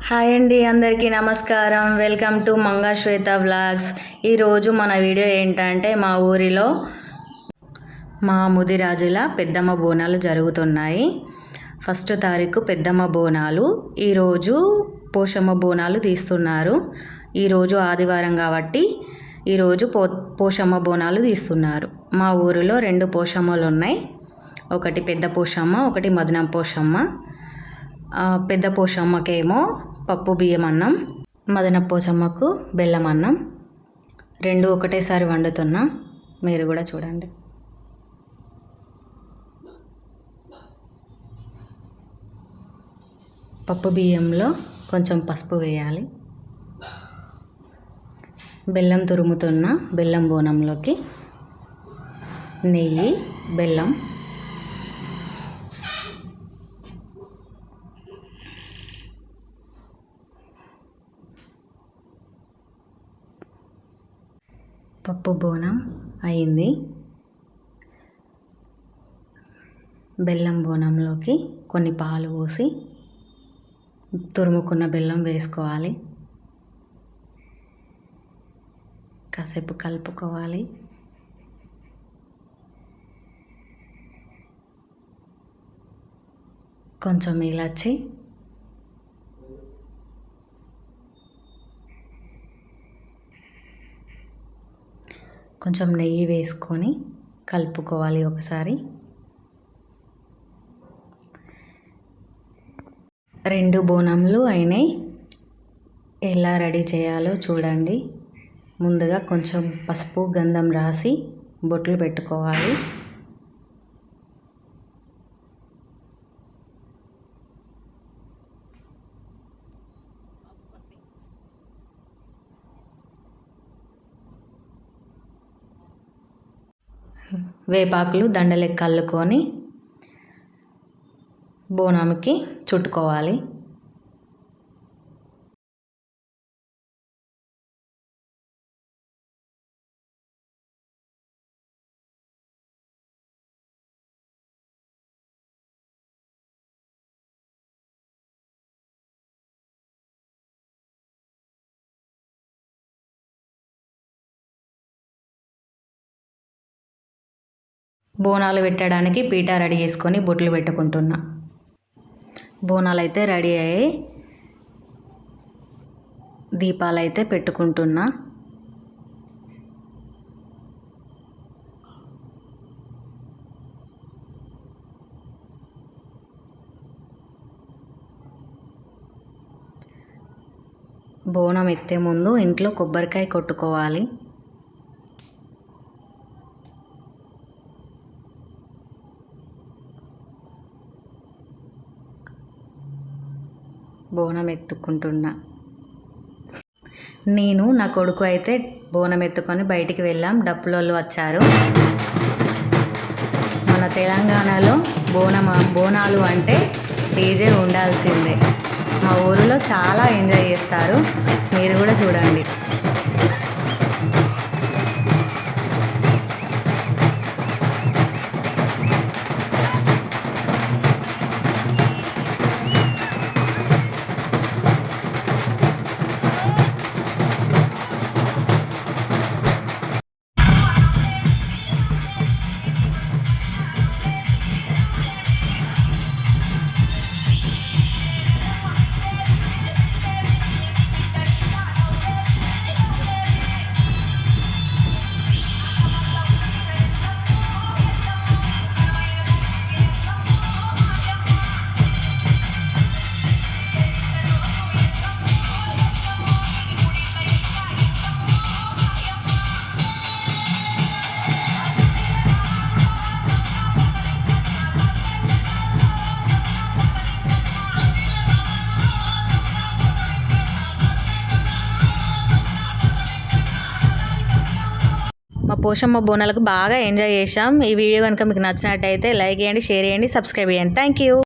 Hi అండి, అందరికీ నమస్కారం. Welcome to Manga Shweta vlogs. ఈరోజు మన వీడియో ఏంటంటే మా ఊరిలో మా ముదిరాజుల పెద్దమ్మ బోనాలు జరుగుతున్నాయి. 1 తారీఖు పెద్దమ్మ బోనాలు, ఈరోజు పోషమ్మ బోనాలు తీస్తున్నారు. ఈరోజు ఆదివారం కాబట్టి ఈరోజు పోషమ్మ బోనాలు తీస్తున్నారు. మా ఊరిలో 2 పోషమ్మలు ఉన్నాయి. ఒకటి పెద్ద పోషమ్మ, ఒకటి మదనం పోషమ్మ. పెద్ద పోషమ్మకేమో పప్పు బియ్యం అన్నం, మదన పోషమ్మకు బెల్లం అన్నం. 2 ఒకటేసారి వండుతున్నా, మీరు కూడా చూడండి. పప్పు బియ్యంలో కొంచెం పసుపు వేయాలి. బెల్లం తురుముతున్న బెల్లం బోనంలోకి నెయ్యి, బెల్లం, పప్పు బోనం అయింది. బెల్లం బోనంలోకి కొన్ని పాలు పోసి తురుముకున్న బెల్లం వేసుకోవాలి. కాసేపు కలుపుకోవాలి. కొంచెం ఇలాచి, కొంచెం నెయ్యి వేసుకొని కలుపుకోవాలి ఒకసారి. 2 బోనంలు అయినాయి. ఎలా రెడీ చేయాలో చూడండి. ముందుగా కొంచెం పసుపు గంధం రాసి బొట్లు పెట్టుకోవాలి. వేపాకులు దండలెక్క అల్లుకొని బోనానికి చుట్టుకోవాలి. బోనాలు పెట్టడానికి పీట రెడీ చేసుకొని బొట్లు పెట్టుకుంటున్నా. బోనాలు అయితే రెడీ అయ్యాయి. దీపాలు అయితే పెట్టుకుంటున్నా. బోనం ఎత్తే ముందు ఇంట్లో కొబ్బరికాయ కొట్టుకోవాలి. బోనం ఎత్తుకుంటున్నా. నేను నా కొడుకు అయితే బోనం ఎత్తుకొని బయటికి వెళ్ళాం. డప్పులోళ్ళు వచ్చారు. మన తెలంగాణలో బోనాలు అంటే డీజే ఉండాల్సిందే. మా ఊరిలో చాలా ఎంజాయ్ చేస్తారు, మీరు కూడా చూడండి. మా పోషమ్మ బోనాలకు బాగా ఎంజాయ్ చేసాం. ఈ వీడియో కనుక మీకు నచ్చినట్టయితే లైక్ చేయండి, షేర్ చేయండి, సబ్స్క్రైబ్ చేయండి. Thank you.